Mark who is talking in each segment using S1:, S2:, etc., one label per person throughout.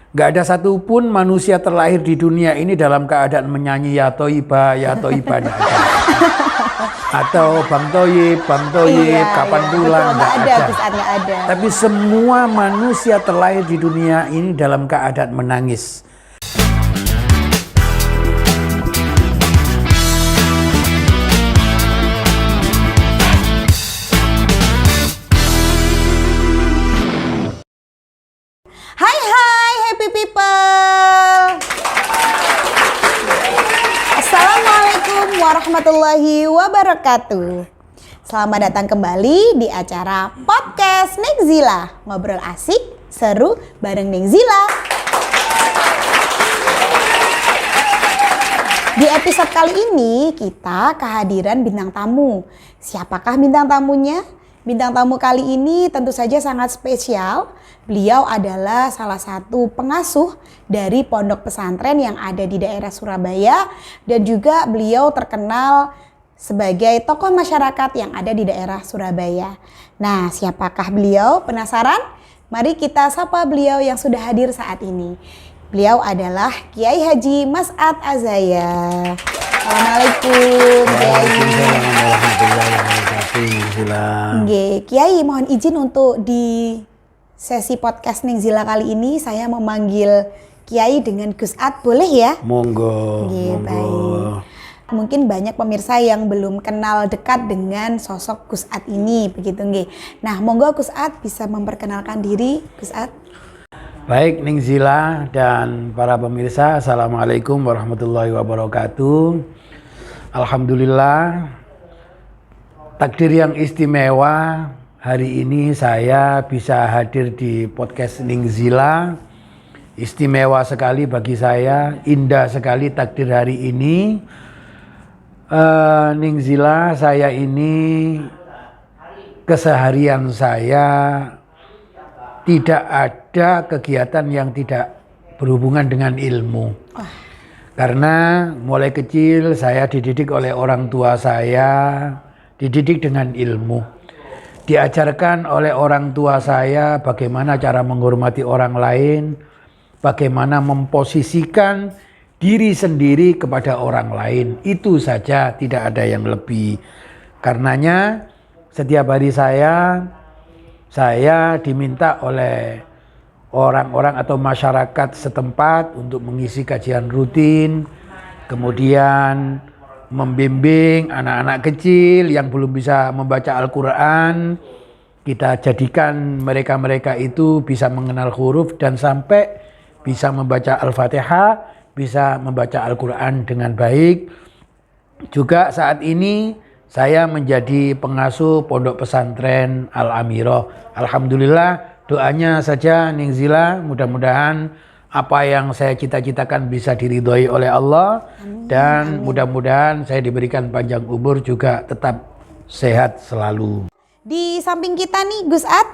S1: Nggak ada satupun manusia terlahir di dunia ini dalam keadaan menyanyi ya Toibah, nggak ada. Atau Bang Toyib, kapan pulang, nggak ada.
S2: Nggak ada.
S1: Tapi semua manusia terlahir di dunia ini dalam keadaan menangis.
S2: Hai happy people. Assalamualaikum warahmatullahi wabarakatuh. Selamat datang kembali di acara podcast Nengzila. Ngobrol asik, seru bareng Nengzila. Di episode kali ini kita kehadiran bintang tamu. Siapakah bintang tamunya? Bintang tamu kali ini tentu saja sangat spesial. Beliau adalah salah satu pengasuh dari pondok pesantren yang ada di daerah Surabaya dan juga beliau terkenal sebagai tokoh masyarakat yang ada di daerah Surabaya. Nah, siapakah beliau? Penasaran? Mari kita sapa beliau yang sudah hadir saat ini. Beliau adalah Kiai Haji Mas'ad Azaya. Assalamualaikum Kiai. Kiai, mohon izin untuk di sesi podcast Nengzila kali ini saya memanggil Kiai dengan Gus Ad, boleh ya?
S1: Monggo.
S2: Baik. Mungkin banyak pemirsa yang belum kenal dekat dengan sosok Gus Ad ini, begitu nggih. Nah, monggo Gus Ad bisa memperkenalkan diri, Gus Ad.
S1: Baik Nengzila dan para pemirsa, Assalamualaikum warahmatullahi wabarakatuh. Alhamdulillah, takdir yang istimewa. Hari ini saya bisa hadir di podcast Nengzila. Istimewa sekali bagi saya, indah sekali takdir hari ini. Nengzila, saya ini keseharian saya tidak ada kegiatan yang tidak berhubungan dengan ilmu. Karena mulai kecil saya dididik oleh orang tua saya, dididik dengan ilmu. Diajarkan oleh orang tua saya bagaimana cara menghormati orang lain, bagaimana memposisikan diri sendiri kepada orang lain. Itu saja, tidak ada yang lebih. Karenanya setiap hari saya diminta oleh orang-orang atau masyarakat setempat untuk mengisi kajian rutin, kemudian membimbing anak-anak kecil yang belum bisa membaca Al-Quran. Kita jadikan mereka-mereka itu bisa mengenal huruf dan sampai bisa membaca Al-Fatihah, bisa membaca Al-Quran dengan baik. Juga saat ini saya menjadi pengasuh pondok pesantren Al-Amirah. Alhamdulillah, doanya saja Nengzila, mudah-mudahan apa yang saya cita-citakan bisa diridhoi oleh Allah. Amin, dan amin. Mudah-mudahan saya diberikan panjang umur juga tetap sehat selalu.
S2: Di samping kita nih Gus Ad,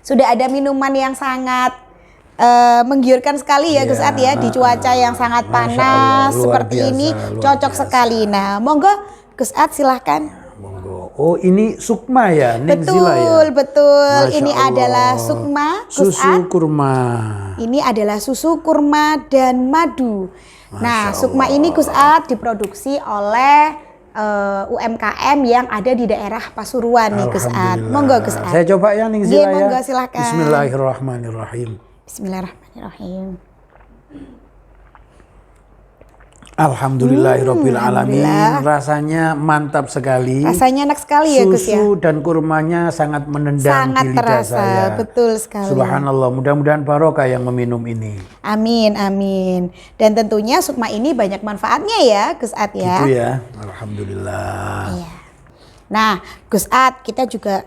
S2: sudah ada minuman yang sangat menggiurkan sekali ya Gus Ad ya, di cuaca yang sangat panas Allah, seperti biasa, ini cocok biasa sekali. Nah, monggo Gus Ad silahkan.
S1: Oh, ini sukma ya, Nengzila ya?
S2: Betul. Ini adalah sukma,
S1: susu kurma.
S2: Ini adalah susu kurma dan madu. Nah, sukma ini Gus Ad diproduksi oleh UMKM yang ada di daerah Pasuruan nih Gus Ad. Monggo Gus Ad.
S1: Saya coba ya Nengzila ya.
S2: Monggo silakan.
S1: Bismillahirrahmanirrahim.
S2: Bismillahirrahmanirrahim.
S1: Alhamdulillahirabbil alamin. Rasanya mantap sekali.
S2: Rasanya enak sekali ya Gus ya.
S1: Susu dan kurmanya sangat menendang di lidah saya.
S2: Betul sekali.
S1: Subhanallah, mudah-mudahan barokah yang meminum ini.
S2: Amin, amin. Dan tentunya sukma ini banyak manfaatnya ya Gus Ad ya.
S1: Gitu ya. Alhamdulillah.
S2: Iya. Nah, Gus Ad, kita juga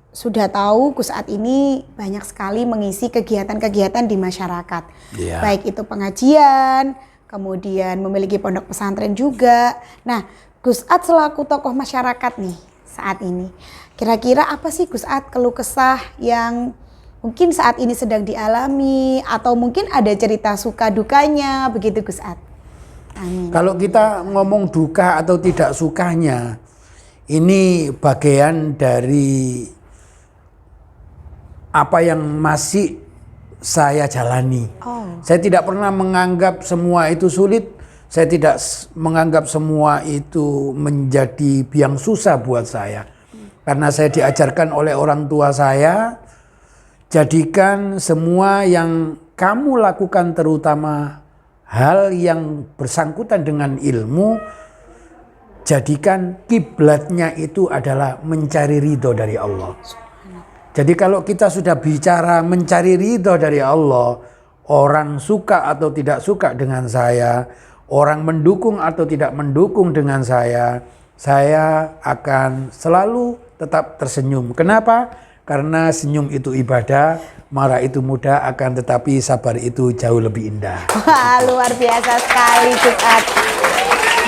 S2: sudah tahu Gus Ad ini banyak sekali mengisi kegiatan-kegiatan di masyarakat.
S1: Iya.
S2: Baik itu pengajian, kemudian memiliki pondok pesantren juga. Nah, Gus Ad selaku tokoh masyarakat nih saat ini, kira-kira apa sih Gus Ad keluh kesah yang mungkin saat ini sedang dialami atau mungkin ada cerita suka dukanya begitu Gus Ad? Amin.
S1: Kalau kita ngomong duka atau tidak sukanya, ini bagian dari apa yang masih saya jalani.
S2: Oh.
S1: Saya tidak pernah menganggap semua itu sulit. Saya tidak menganggap semua itu menjadi biang susah buat saya. Karena saya diajarkan oleh orang tua saya, jadikan semua yang kamu lakukan, terutama hal yang bersangkutan dengan ilmu, jadikan kiblatnya itu adalah mencari ridho dari Allah. Jadi kalau kita sudah bicara mencari ridho dari Allah, orang suka atau tidak suka dengan saya, orang mendukung atau tidak mendukung dengan saya akan selalu tetap tersenyum. Kenapa? Karena senyum itu ibadah, marah itu mudah, akan tetapi sabar itu jauh lebih indah.
S2: Wah, luar biasa sekali Gus Ad.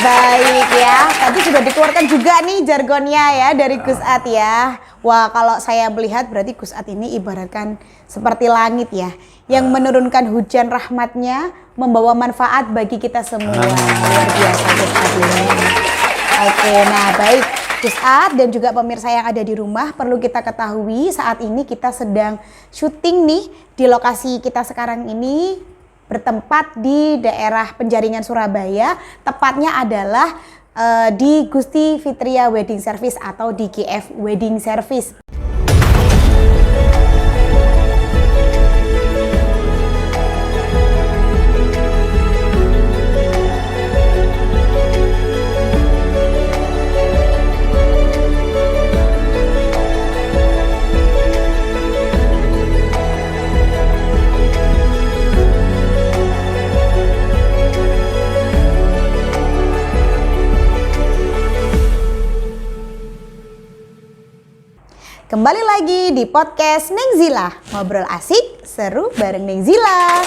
S2: Baik ya, tadi sudah dikeluarkan juga nih jargonnya ya dari Gus Ad ya. Wah, kalau saya melihat berarti Gus Ad ini ibaratkan seperti langit ya, yang menurunkan hujan rahmatnya, membawa manfaat bagi kita semua. Luar biasa Gus Ad ini. Oke, nah baik Gus Ad dan juga pemirsa yang ada di rumah, perlu kita ketahui saat ini kita sedang syuting nih di lokasi kita sekarang ini, bertempat di daerah Penjaringan Surabaya, tepatnya adalah di Gusti Fitria Wedding Service atau di GF Wedding Service. Kembali lagi di podcast Neng Zila, ngobrol asik, seru bareng Neng Zila.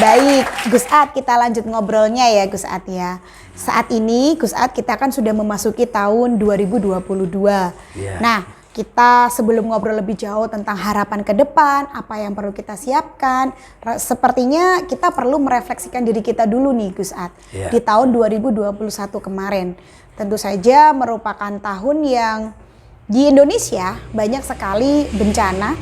S2: Baik, Gus Ad, kita lanjut ngobrolnya ya Gus Ad ya. Saat ini Gus Ad kita kan sudah memasuki tahun 2022.
S1: Yeah.
S2: Nah, kita sebelum ngobrol lebih jauh tentang harapan ke depan, apa yang perlu kita siapkan, sepertinya kita perlu merefleksikan diri kita dulu nih Gus Ad.
S1: Yeah.
S2: Di tahun 2021 kemarin. Tentu saja merupakan tahun yang di Indonesia banyak sekali bencana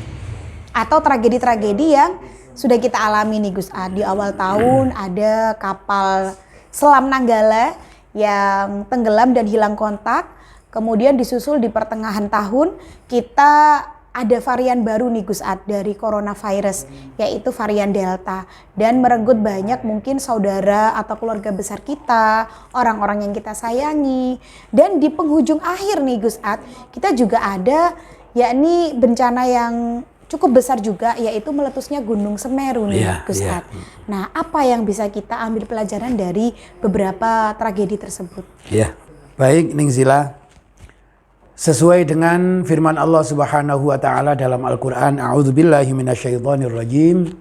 S2: atau tragedi-tragedi yang sudah kita alami nih Gus Ad. Di awal tahun ada kapal selam Nanggala yang tenggelam dan hilang kontak. Kemudian disusul di pertengahan tahun kita ada varian baru nih Gus Ad dari coronavirus, yaitu varian Delta, dan merenggut banyak mungkin saudara atau keluarga besar kita, orang-orang yang kita sayangi. Dan di penghujung akhir nih Gus Ad, kita juga ada yakni bencana yang cukup besar juga, yaitu meletusnya Gunung Semeru nih Gus Ad. Nah, apa yang bisa kita ambil pelajaran dari beberapa tragedi tersebut?
S1: Ya, baik Ning Zila. Sesuai dengan firman Allah Subhanahu wa taala dalam Al-Qur'an, A'udzubillahi minasyaitonir rajim.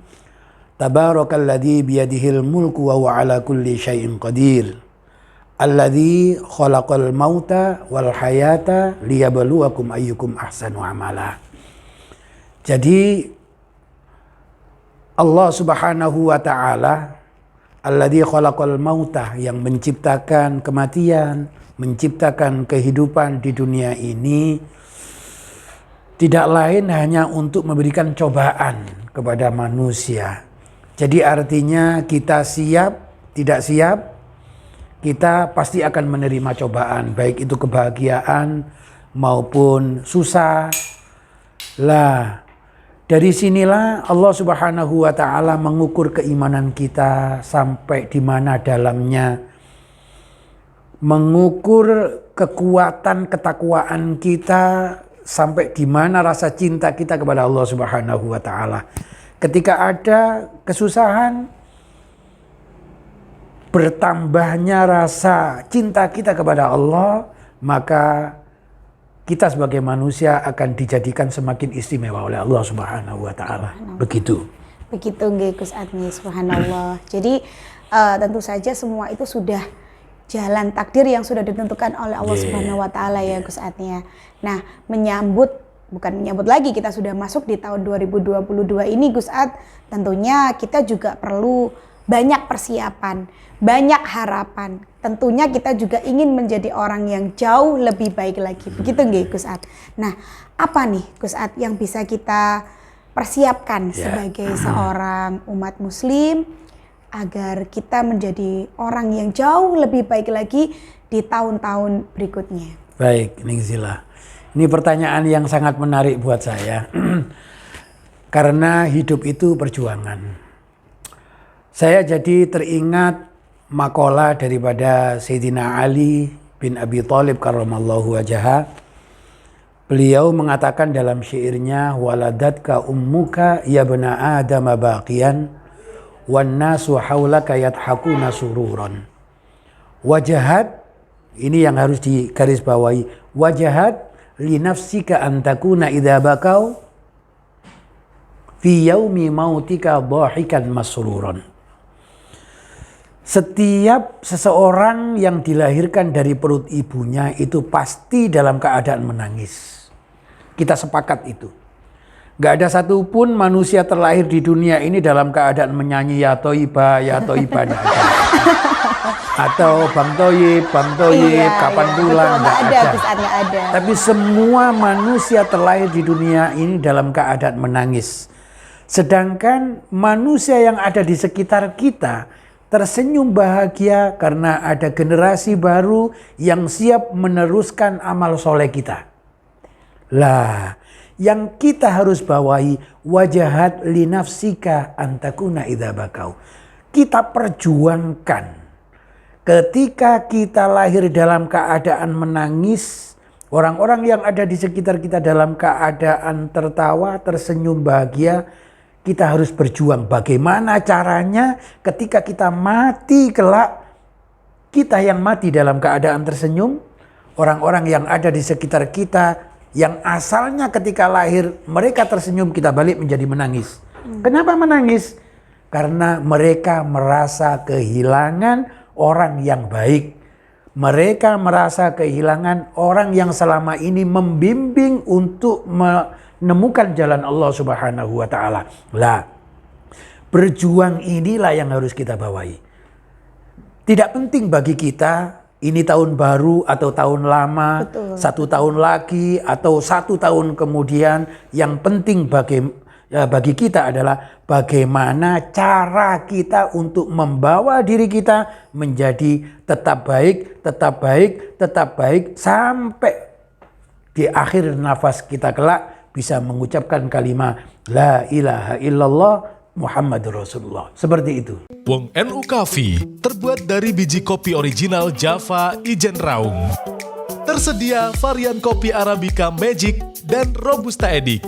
S1: Tabarakalladzi biyadihil mulku wa huwa ala kulli syai'in qadir. Alladzi khalaqal mauta wal hayata liyabluwakum ayyukum ahsanu amala. Jadi Allah Subhanahu wa taala alladzi khalaqal mauta, yang menciptakan kematian, menciptakan kehidupan di dunia ini, tidak lain hanya untuk memberikan cobaan kepada manusia. Jadi artinya kita siap, tidak siap, kita pasti akan menerima cobaan, baik itu kebahagiaan maupun susah. Lah, dari sinilah Allah Subhanahu wa taala mengukur keimanan kita sampai di mana dalamnya, mengukur kekuatan ketakwaan kita sampai di mana rasa cinta kita kepada Allah Subhanahu wa taala. Ketika ada kesusahan, bertambahnya rasa cinta kita kepada Allah, maka kita sebagai manusia akan dijadikan semakin istimewa oleh Allah Subhanahu wa taala. Begitu.
S2: Begitu nggih Gus Admi, subhanallah. Jadi tentu saja semua itu sudah jalan takdir yang sudah ditentukan oleh Allah Subhanahu wa taala ya Gus Admi. Nah, bukan menyambut lagi, kita sudah masuk di tahun 2022 ini Gus Ad, tentunya kita juga perlu banyak persiapan, banyak harapan. Tentunya kita juga ingin menjadi orang yang jauh lebih baik lagi. Begitu nggih Gus Ad. Nah, apa nih Gus Ad yang bisa kita persiapkan sebagai seorang umat muslim agar kita menjadi orang yang jauh lebih baik lagi di tahun-tahun berikutnya?
S1: Baik, Ning Zila. Ini pertanyaan yang sangat menarik buat saya. Karena hidup itu perjuangan. Saya jadi teringat makalah daripada Sayyidina Ali bin Abi Thalib karramallahu wajhah. Beliau mengatakan dalam syairnya, waladatka ummuka ya bna adam baqiyan wan nasu haulaka yadhakuna sururan. Wajahat, ini yang harus digarisbawahi, wajahat li nafsika an takuna idza bakau fi yaumi mautika dhahikan masruran. Setiap seseorang yang dilahirkan dari perut ibunya itu pasti dalam keadaan menangis. Kita sepakat itu. Gak ada satupun manusia terlahir di dunia ini dalam keadaan menyanyi ya Toibah, gak ada. Atau Bang Toyib, kapan pulang,
S2: nggak ada.
S1: Tapi semua manusia terlahir di dunia ini dalam keadaan menangis. Sedangkan manusia yang ada di sekitar kita tersenyum bahagia karena ada generasi baru yang siap meneruskan amal soleh kita. Lah, yang kita harus bawahi, wajahat li nafsika antakuna idza bakau. Kita perjuangkan ketika kita lahir dalam keadaan menangis, orang-orang yang ada di sekitar kita dalam keadaan tertawa, tersenyum bahagia, kita harus berjuang. Bagaimana caranya ketika kita mati kelak, kita yang mati dalam keadaan tersenyum, orang-orang yang ada di sekitar kita yang asalnya ketika lahir mereka tersenyum, kita balik menjadi menangis. Kenapa menangis? Karena mereka merasa kehilangan orang yang baik. Mereka merasa kehilangan orang yang selama ini membimbing untuk menemukan jalan Allah Subhanahu wa taala. Lah, berjuang inilah yang harus kita bawahi. Tidak penting bagi kita ini tahun baru atau tahun lama, betul, 1 tahun lagi atau 1 tahun kemudian. Yang penting bagi kita adalah bagaimana cara kita untuk membawa diri kita menjadi tetap baik sampai di akhir nafas kita kelak bisa mengucapkan kalimat la ilaha illallah Muhammadur Rasulullah. Seperti itu.
S3: Wong NU Coffee terbuat dari biji kopi original Java Ijen Raung. Tersedia varian kopi Arabica Magic dan Robusta Edic.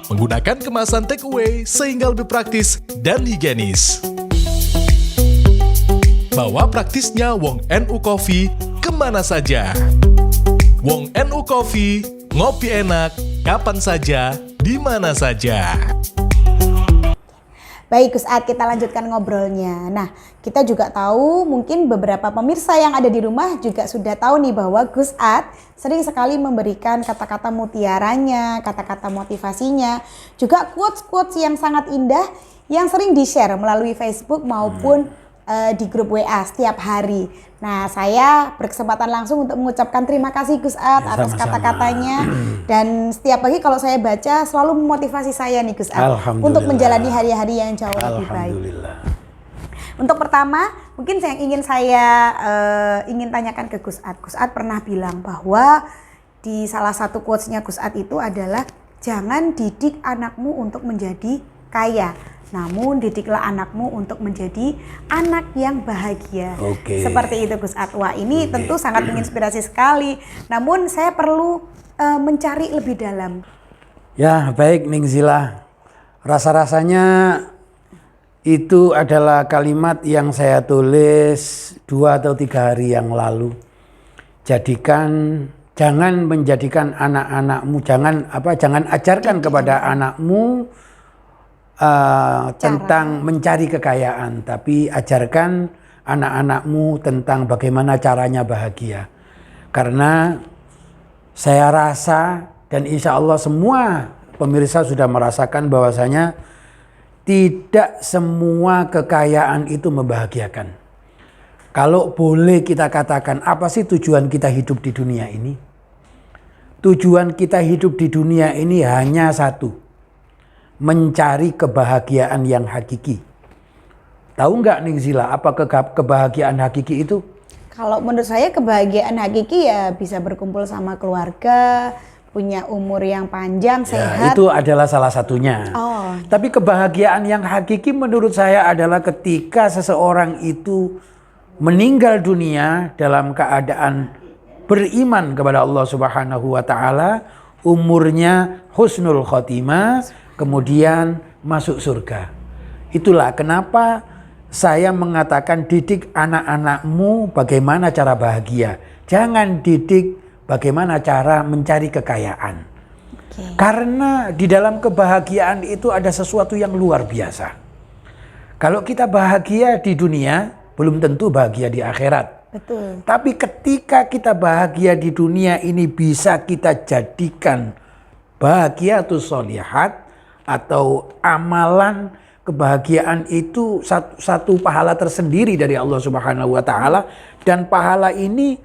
S3: Menggunakan kemasan take away sehingga lebih praktis dan higienis. Bawa praktisnya Wong NU Coffee kemana saja. Wong NU Coffee, ngopi enak, kapan saja, di mana saja.
S2: Baik Gus Ad, kita lanjutkan ngobrolnya. Nah, kita juga tahu mungkin beberapa pemirsa yang ada di rumah juga sudah tahu nih bahwa Gus Ad sering sekali memberikan kata-kata mutiaranya, kata-kata motivasinya, juga quotes-quotes yang sangat indah yang sering di-share melalui Facebook maupun di grup WA setiap hari. Nah, saya berkesempatan langsung untuk mengucapkan terima kasih Gus Ad atas kata-katanya. Dan setiap pagi kalau saya baca selalu memotivasi saya nih Gus Ad untuk menjalani hari-hari yang jauh lebih baik. Untuk pertama, mungkin saya ingin tanyakan ke Gus Ad. Gus Ad pernah bilang bahwa di salah satu quotes-nya Gus Ad itu adalah jangan didik anakmu untuk menjadi kaya, namun didiklah anakmu untuk menjadi anak yang bahagia. Seperti itu Gus Ad. Wah, ini tentu sangat menginspirasi sekali. Namun saya perlu mencari lebih dalam.
S1: Ya, baik Ning Zila. Rasa-rasanya itu adalah kalimat yang saya tulis 2 atau 3 hari yang lalu. Jangan menjadikan anak-anakmu, jangan ajarkan kepada anakmu tentang mencari kekayaan, tapi ajarkan anak-anakmu tentang bagaimana caranya bahagia. Karena saya rasa dan insya Allah semua pemirsa sudah merasakan bahwasanya tidak semua kekayaan itu membahagiakan. Kalau boleh kita katakan, apa sih tujuan kita hidup di dunia ini? Tujuan kita hidup di dunia ini hanya satu. mencari kebahagiaan yang hakiki. Tahu nggak nih Zila, apa kebahagiaan hakiki itu?
S2: Kalau menurut saya kebahagiaan hakiki ya bisa berkumpul sama keluarga, punya umur yang panjang, sehat.
S1: Itu adalah salah satunya.
S2: Oh.
S1: Tapi kebahagiaan yang hakiki menurut saya adalah ketika seseorang itu meninggal dunia dalam keadaan beriman kepada Allah Subhanahu wa taala, umurnya husnul khotimah, kemudian masuk surga. Itulah kenapa saya mengatakan didik anak-anakmu bagaimana cara bahagia. Jangan didik bagaimana cara mencari kekayaan. Karena di dalam kebahagiaan itu ada sesuatu yang luar biasa. Kalau kita bahagia di dunia, belum tentu bahagia di akhirat.
S2: Betul.
S1: Tapi ketika kita bahagia di dunia ini bisa kita jadikan bahagiatus sholihat atau amalan kebahagiaan itu satu pahala tersendiri dari Allah Subhanahu wa taala, dan pahala ini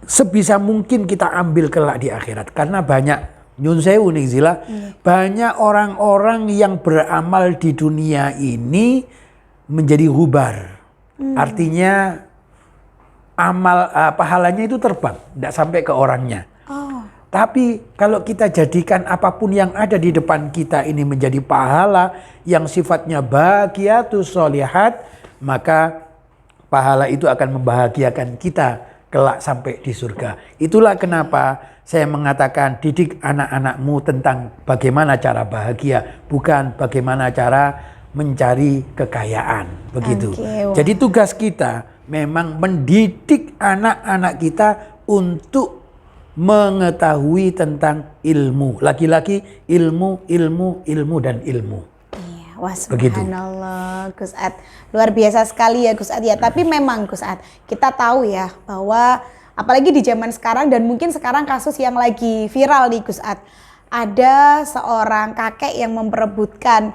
S1: sebisa mungkin kita ambil kelak di akhirat. Karena banyak nyun sewu nih Zila, banyak orang-orang yang beramal di dunia ini menjadi hubar. Artinya pahalanya itu terbang, tidak sampai ke orangnya. Tapi kalau kita jadikan apapun yang ada di depan kita ini menjadi pahala yang sifatnya bahagiatus sholihat, maka pahala itu akan membahagiakan kita kelak sampai di surga. Itulah kenapa saya mengatakan didik anak-anakmu tentang bagaimana cara bahagia, bukan bagaimana cara mencari kekayaan. Begitu. Jadi tugas kita memang mendidik anak-anak kita untuk mengetahui tentang ilmu. Lagi-lagi ilmu, dan ilmu.
S2: Iya, wah subhanallah Gus Ad. Luar biasa sekali ya Gus Ad ya. Tapi memang Gus Ad, kita tahu ya bahwa apalagi di zaman sekarang dan mungkin sekarang kasus yang lagi viral nih Gus Ad. Ada seorang kakek yang memperebutkan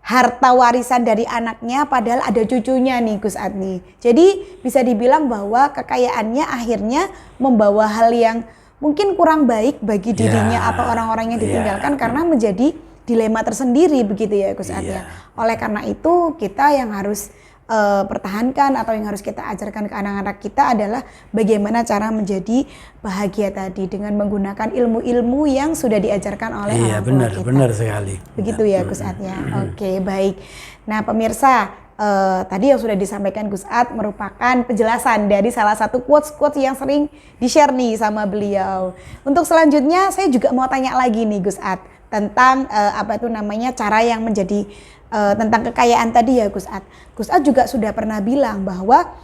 S2: harta warisan dari anaknya padahal ada cucunya nih Gus Ad nih. Jadi bisa dibilang bahwa kekayaannya akhirnya membawa hal yang mungkin kurang baik bagi dirinya atau orang-orang yang ditinggalkan karena menjadi dilema tersendiri begitu ya Gus Ad ya. Oleh karena itu kita yang harus pertahankan atau yang harus kita ajarkan ke anak-anak kita adalah bagaimana cara menjadi bahagia tadi dengan menggunakan ilmu-ilmu yang sudah diajarkan oleh orang tua kita. Iya
S1: benar sekali.
S2: Begitu ya Gus Ad ya. Oke, baik. Nah pemirsa, tadi yang sudah disampaikan Gus Ad merupakan penjelasan dari salah satu quotes-quotes yang sering di-share nih sama beliau. Untuk selanjutnya saya juga mau tanya lagi nih Gus Ad tentang cara yang menjadi tentang kekayaan tadi ya Gus Ad. Gus Ad juga sudah pernah bilang bahwa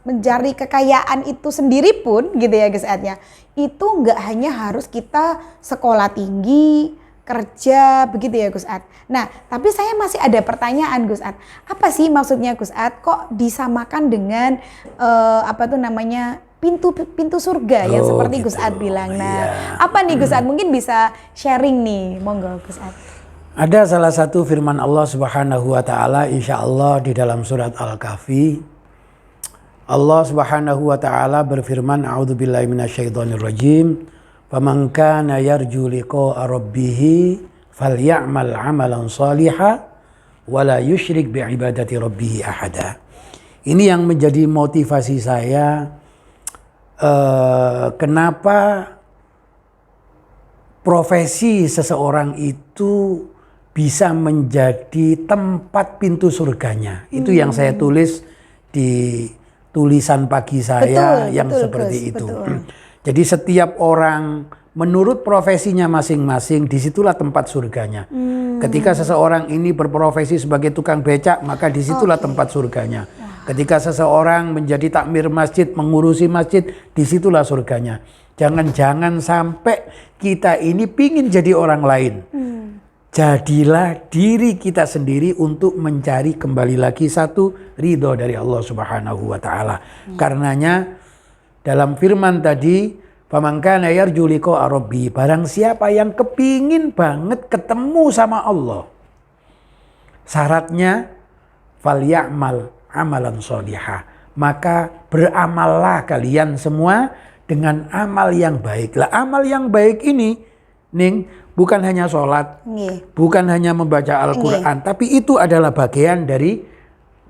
S2: mencari kekayaan itu sendiri pun gitu ya Gus Ad ya, itu nggak hanya harus kita sekolah tinggi, kerja begitu ya Gus Ad. Nah tapi saya masih ada pertanyaan Gus Ad. Apa sih maksudnya Gus Ad kok disamakan dengan pintu surga yang seperti Gus Ad bilang. Nah apa nih Gus Ad, mungkin bisa sharing nih, monggo Gus Ad.
S1: Ada salah satu firman Allah Subhanahu wa taala insyaallah di dalam surat Al-Kahfi. Allah Subhanahu wa taala berfirman, a'udzubillahi minasyaitonirrajim. Faman kana yarju liqa'a rabbih falyamal 'amalan shalihan wa la yusyrik bi'ibadati rabbih ahada. Ini yang menjadi motivasi saya kenapa profesi seseorang itu bisa menjadi tempat pintu surganya. Itu yang saya tulis di tulisan pagi saya seperti itu. Jadi setiap orang menurut profesinya masing-masing, disitulah tempat surganya. Ketika seseorang ini berprofesi sebagai tukang becak, maka disitulah tempat surganya. Ketika seseorang menjadi takmir masjid, mengurusi masjid, disitulah surganya. Jangan sampai kita ini pingin jadi orang lain. Jadilah diri kita sendiri untuk mencari kembali lagi satu ridho dari Allah Subhanahu wa taala. Karenanya dalam firman tadi, faman kana yarju liqa'a rabbih, barang siapa yang kepingin banget ketemu sama Allah, syaratnya falyamal amalan sholihah, maka beramallah kalian semua dengan amal yang baik. Lah amal yang baik ini Ning, bukan hanya sholat,
S2: Nggih.
S1: bukan hanya membaca Al-Quran, tapi itu adalah bagian dari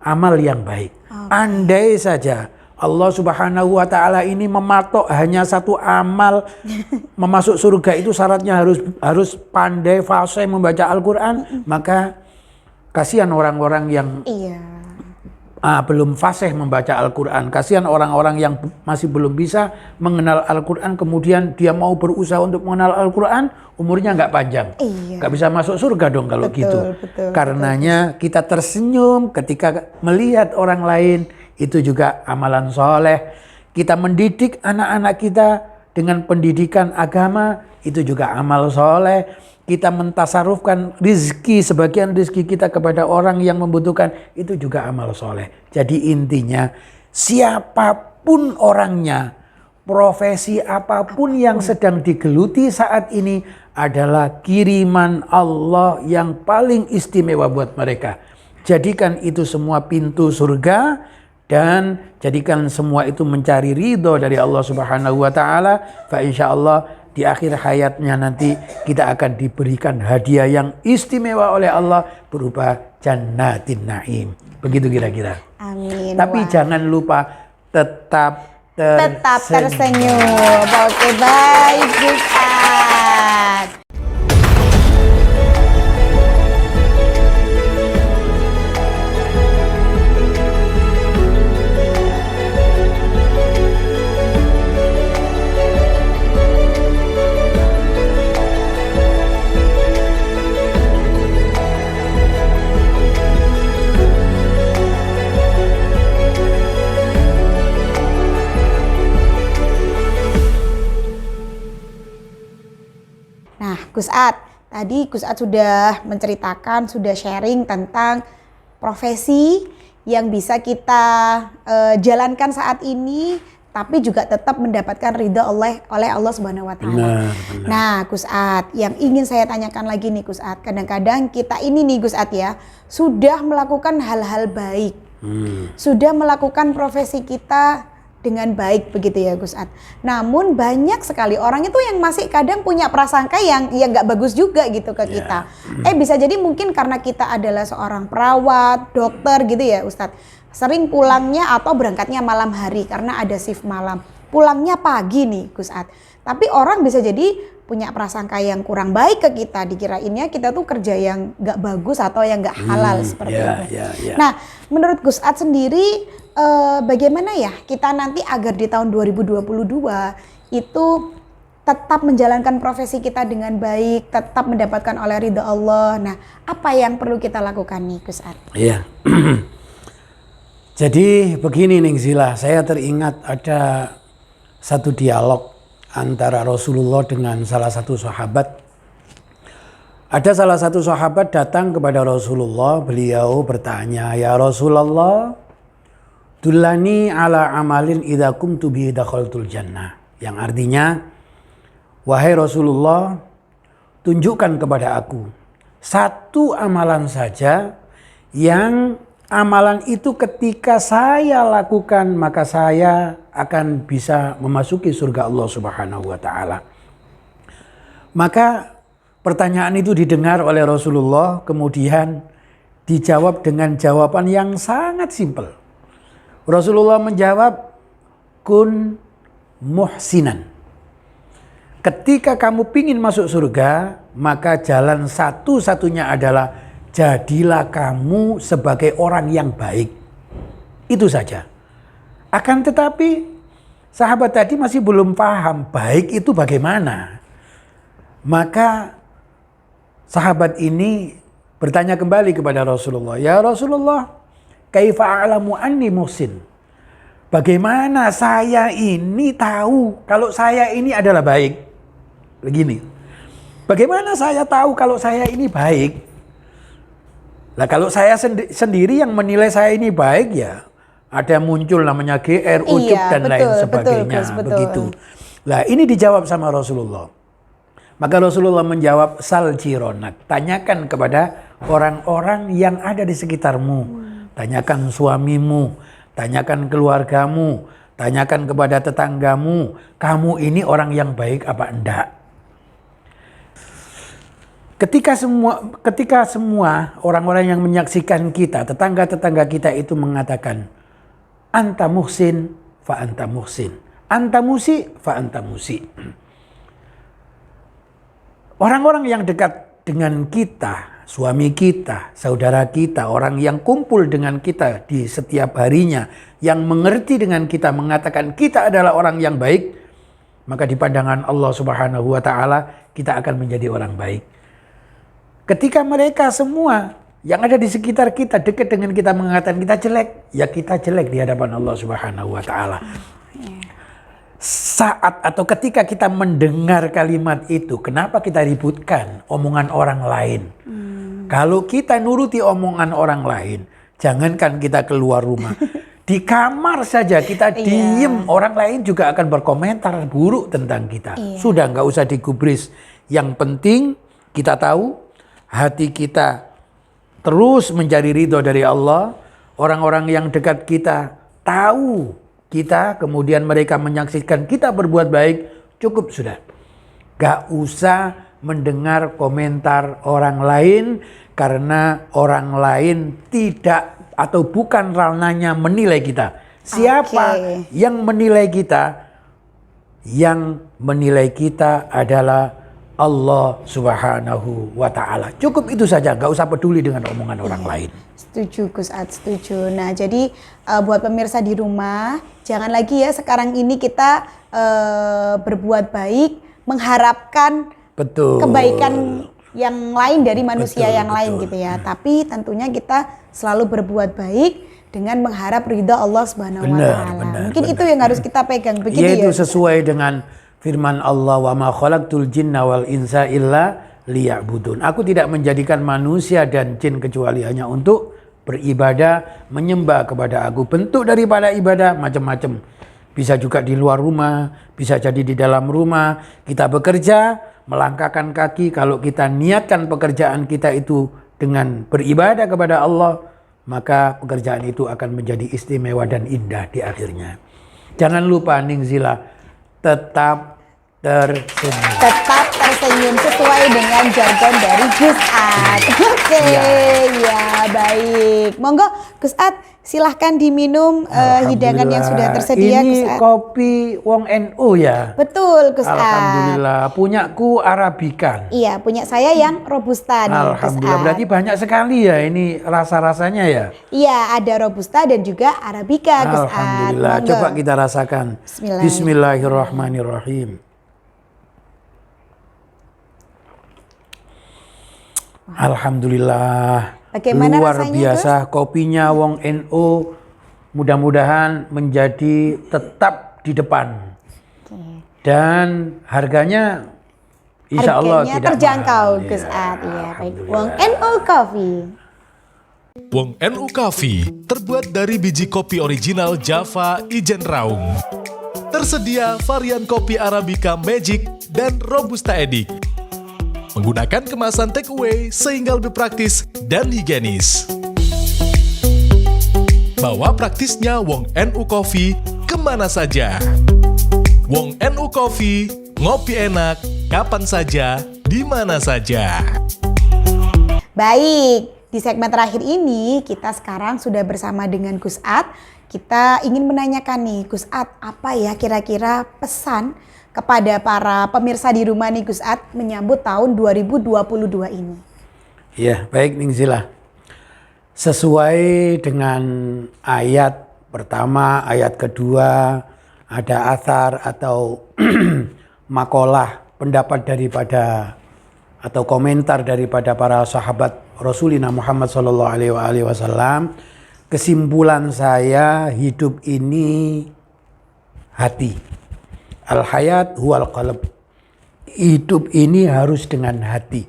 S1: amal yang baik. Andai saja Allah Subhanahu wa Ta'ala ini mematok hanya satu amal, memasuk surga itu syaratnya harus pandai fasih membaca Al-Quran, maka kasihan orang-orang yang
S2: Iya.
S1: belum fasih membaca Al-Quran. Kasihan orang-orang yang masih belum bisa mengenal Al-Quran, kemudian dia mau berusaha untuk mengenal Al-Quran, umurnya nggak panjang.
S2: Iya.
S1: Nggak bisa masuk surga dong kalau
S2: Betul,
S1: gitu.
S2: betul,
S1: Karenanya kita tersenyum ketika melihat orang lain, itu juga amalan soleh. Kita mendidik anak-anak kita dengan pendidikan agama, itu juga amal soleh. Kita mentasarufkan rizki, sebagian rizki kita kepada orang yang membutuhkan, itu juga amal soleh. Jadi intinya, siapapun orangnya, profesi apapun yang sedang digeluti saat ini adalah kiriman Allah yang paling istimewa buat mereka. Jadikan itu semua pintu surga dan jadikan semua itu mencari ridho dari Allah Subhanahu wa Ta'ala. Fa insyaallah di akhir hayatnya nanti kita akan diberikan hadiah yang istimewa oleh Allah berupa jannatin naim. Begitu kira-kira.
S2: Amin.
S1: Tapi
S2: Wah.
S1: jangan lupa tetap
S2: tersenyum. Oke, baik Ustaz. Nah, Gus Ad, tadi Gus Ad sudah menceritakan, sudah sharing tentang profesi yang bisa kita jalankan saat ini, tapi juga tetap mendapatkan ridha oleh Allah Subhanahu wa Ta'ala.
S1: Benar.
S2: Nah, Gus Ad, yang ingin saya tanyakan lagi nih Gus Ad, kadang-kadang kita ini nih Gus Ad ya, sudah melakukan hal-hal baik, sudah melakukan profesi kita dengan baik begitu ya Gus Ad. Namun banyak sekali orang itu yang masih kadang punya prasangka yang nggak bagus juga gitu ke kita. Bisa jadi mungkin karena kita adalah seorang perawat, dokter gitu ya Ustadz. Sering pulangnya atau berangkatnya malam hari karena ada shift malam. Pulangnya pagi nih Gus Ad. Tapi orang bisa jadi punya prasangka yang kurang baik ke kita. Dikirainnya kita tuh kerja yang nggak bagus atau yang nggak halal seperti itu. Nah, menurut Gus Ad sendiri bagaimana ya kita nanti agar di tahun 2022 itu tetap menjalankan profesi kita dengan baik, tetap mendapatkan oleh ridha Allah. Nah, apa yang perlu kita lakukan nih Gus Ad?
S1: Iya. Jadi begini Ning Zila, saya teringat ada satu dialog antara Rasulullah dengan salah satu sahabat. Ada salah satu sahabat datang kepada Rasulullah, beliau bertanya, "Ya Rasulullah, dullani ala amalin idza kuntu bihi dakhaltul jannah." Yang artinya, wahai Rasulullah, tunjukkan kepada aku satu amalan saja yang amalan itu ketika saya lakukan maka saya akan bisa memasuki surga Allah Subhanahu wa Ta'ala. Maka pertanyaan itu didengar oleh Rasulullah, kemudian dijawab dengan jawaban yang sangat simpel. Rasulullah menjawab, kun muhsinan. Ketika kamu pingin masuk surga, maka jalan satu-satunya adalah jadilah kamu sebagai orang yang baik. Itu saja. Akan tetapi sahabat tadi masih belum paham baik itu bagaimana. Maka sahabat ini bertanya kembali kepada Rasulullah, "Ya Rasulullah, kaifa a'lamu anni muhsin?" Bagaimana saya ini tahu kalau saya ini adalah baik? Begini. Bagaimana saya tahu kalau saya ini baik? Nah, kalau saya sendiri yang menilai saya ini baik, ya ada muncul namanya GR, ucup dan lain sebagainya. Begitu. Nah, ini dijawab sama Rasulullah. Maka Rasulullah menjawab, sal jironak. Tanyakan kepada orang-orang yang ada di sekitarmu. Tanyakan suamimu, tanyakan keluargamu, tanyakan kepada tetanggamu. Kamu ini orang yang baik apa enggak? ketika semua orang-orang yang menyaksikan kita, tetangga-tetangga kita itu mengatakan, anta muhsin fa anta muhsin, anta musi fa anta musi. Orang-orang yang dekat dengan kita, suami kita, saudara kita, orang yang kumpul dengan kita di setiap harinya, yang mengerti dengan kita, mengatakan kita adalah orang yang baik, maka di pandangan Allah Subhanahu wa Ta'ala kita akan menjadi orang baik. Ketika mereka semua yang ada di sekitar kita, dekat dengan kita, mengatakan kita jelek, ya kita jelek di hadapan Allah Subhanahu wa Ta'ala. Saat atau ketika kita mendengar kalimat itu, kenapa kita ributkan omongan orang lain? Kalau kita nuruti omongan orang lain, jangankan kita keluar rumah, di kamar saja kita diem, orang lain juga akan berkomentar buruk tentang kita. Sudah nggak usah digubris. Yang penting kita tahu hati kita terus mencari ridho dari Allah. Orang-orang yang dekat kita tahu kita, kemudian mereka menyaksikan kita berbuat baik, cukup sudah. Gak usah mendengar komentar orang lain, karena orang lain tidak atau bukan ranahnya menilai kita. Siapa yang menilai kita? Yang menilai kita adalah Allah Subhanahu wa Ta'ala. Cukup itu saja, gak usah peduli dengan omongan orang lain.
S2: Setuju Gus Ad, setuju. Nah jadi buat pemirsa di rumah, jangan lagi ya sekarang ini kita berbuat baik mengharapkan kebaikan yang lain dari manusia yang lain gitu ya. Tapi tentunya kita selalu berbuat baik dengan mengharap ridha Allah Subhanahu wa Ta'ala. Mungkin itu yang harus kita pegang begitu ya.
S1: Yaitu sesuai dengan firman Allah, wa ma khalaqtul jinna wal insa illa liya'budun. Aku tidak menjadikan manusia dan jin kecuali hanya untuk beribadah, menyembah kepada aku. Bentuk daripada ibadah macam-macam. Bisa juga di luar rumah, bisa jadi di dalam rumah. Kita bekerja, melangkahkan kaki. Kalau kita niatkan pekerjaan kita itu dengan beribadah kepada Allah, maka pekerjaan itu akan menjadi istimewa dan indah di akhirnya. Jangan lupa Ning Zila, tetap tersenyum.
S2: Tetap tersenyum sesuai dengan jargon dari Gus Ad. Oke, ya baik. Monggo Gus Ad, silahkan diminum hidangan yang sudah tersedia.
S1: Ini
S2: Gus Ad.
S1: kopi Wong NU ya?
S2: Betul Gus Ad.
S1: Alhamdulillah, punyaku Arabikan.
S2: Iya, punya saya yang Robusta nih Gus Ad.
S1: Alhamdulillah, berarti banyak sekali ya ini rasa-rasanya ya?
S2: Iya, ada Robusta dan juga Arabica Gus Ad.
S1: Alhamdulillah,
S2: Monggo.
S1: coba kita rasakan. Bismillahirrahmanirrahim. Alhamdulillah.
S2: Bagaimana
S1: luar
S2: rasanya,
S1: biasa kopinya Wong NU, mudah-mudahan menjadi tetap di depan. Dan harganya insya Allah tidak
S2: terjangkau
S1: mahal.
S2: Gus
S1: Ya,
S2: Ad. Iya, baik. Wong
S1: alhamdulillah.
S2: NU Coffee.
S3: Wong NU Coffee terbuat dari biji kopi original Java Ijen Raung. Tersedia varian kopi Arabica Magic dan Robusta Edik. Menggunakan kemasan take away sehingga lebih praktis dan higienis. Bawa praktisnya Wong NU Coffee kemana saja. Wong NU Coffee, ngopi enak, kapan saja, di mana saja.
S2: Baik, di segmen terakhir ini kita sekarang sudah bersama dengan Gus Ad. Kita ingin menanyakan nih Gus Ad, apa ya kira-kira pesan kepada para pemirsa di rumah nih Gus Ad menyambut tahun 2022 ini?
S1: Ya, baik Ning Zila. Sesuai dengan ayat pertama, ayat kedua, ada athar atau makalah pendapat daripada atau komentar daripada para sahabat Rasulina Muhammad SAW. Kesimpulan saya, hidup ini hati. Al-hayat huwal qalb. Hidup ini harus dengan hati.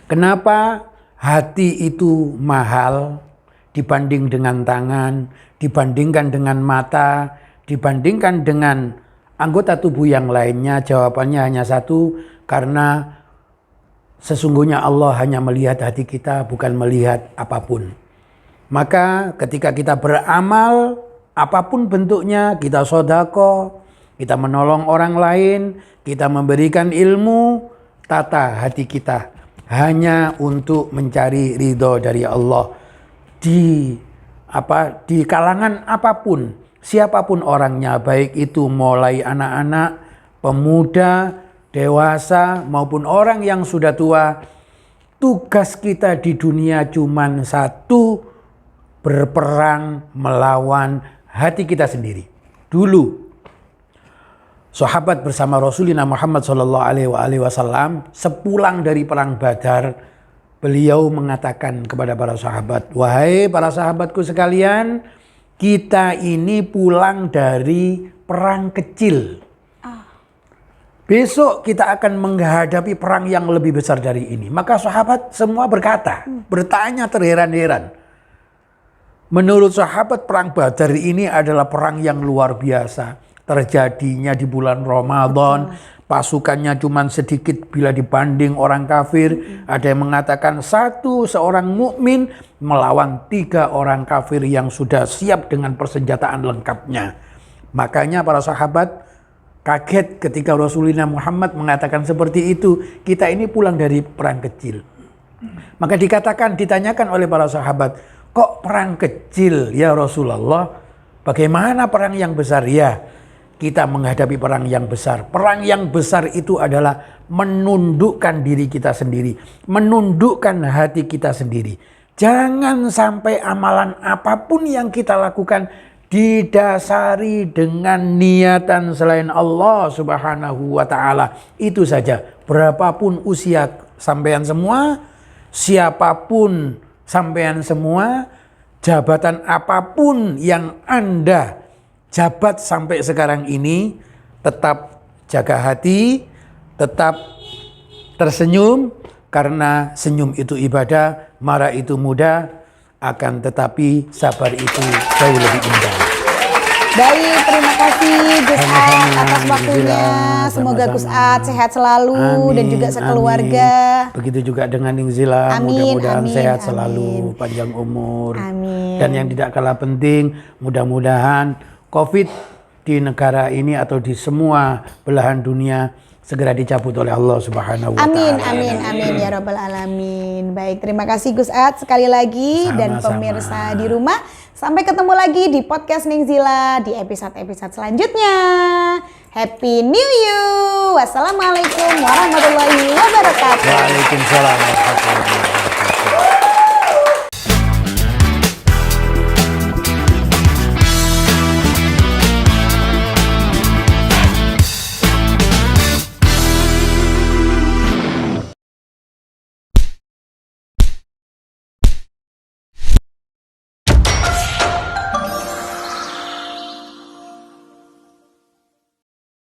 S1: Kenapa hati itu mahal dibanding dengan tangan, dibandingkan dengan mata, dibandingkan dengan anggota tubuh yang lainnya? Jawabannya hanya satu, karena sesungguhnya Allah hanya melihat hati kita, bukan melihat apapun. Maka ketika kita beramal, apapun bentuknya, kita sedekah, kita menolong orang lain, kita memberikan ilmu, tata hati kita. hanya untuk mencari ridho dari Allah di kalangan apapun, siapapun orangnya, baik itu mulai anak-anak, pemuda, dewasa maupun orang yang sudah tua. Tugas kita di dunia cuman satu, berperang melawan hati kita sendiri. Dulu sahabat bersama Rasulullah Muhammad SAW sepulang dari perang Badar, beliau mengatakan kepada para sahabat, wahai para sahabatku sekalian, kita ini pulang dari perang kecil. Besok kita akan menghadapi perang yang lebih besar dari ini. Maka sahabat semua bertanya terheran-heran. Menurut sahabat, perang Badar ini adalah perang yang luar biasa. Terjadinya di bulan Ramadan, pasukannya cuma sedikit bila dibanding orang kafir. Ada yang mengatakan seorang mukmin melawan 3 orang kafir yang sudah siap dengan persenjataan lengkapnya. Makanya para sahabat kaget ketika Rasulullah Muhammad mengatakan seperti itu. Kita ini pulang dari perang kecil. Maka ditanyakan oleh para sahabat, kok perang kecil ya Rasulullah? Bagaimana perang yang besar? Ya, kita menghadapi perang yang besar. Perang yang besar itu adalah menundukkan diri kita sendiri, menundukkan hati kita sendiri. Jangan sampai amalan apapun yang kita lakukan didasari dengan niatan selain Allah Subhanahu wa ta'ala. Itu saja. Berapapun usia sampean semua, siapapun sampean semua, jabatan apapun yang Anda jabat sampai sekarang ini, tetap jaga hati, tetap tersenyum, karena senyum itu ibadah, marah itu mudah, akan tetapi sabar itu jauh lebih indah.
S2: Baik, terima kasih Gus Ad atas waktunya. Semoga Gus Ad sehat selalu dan juga sekeluarga.
S1: Amin. Begitu juga dengan Ning Zila, mudah-mudahan sehat selalu, panjang umur.
S2: Amin.
S1: Dan yang tidak kalah penting, mudah-mudahan COVID di negara ini atau di semua belahan dunia segera dicabut oleh Allah Subhanahu wa ta'ala.
S2: Amin ya rabbal alamin. Baik, terima kasih Gus Ad sekali lagi. Sama-sama. Dan pemirsa di rumah, sampai ketemu lagi di podcast Ning Zila di episode-episode selanjutnya. Happy New Year. Wassalamualaikum warahmatullahi wabarakatuh.
S1: Waalaikumsalam warahmatullahi wabarakatuh.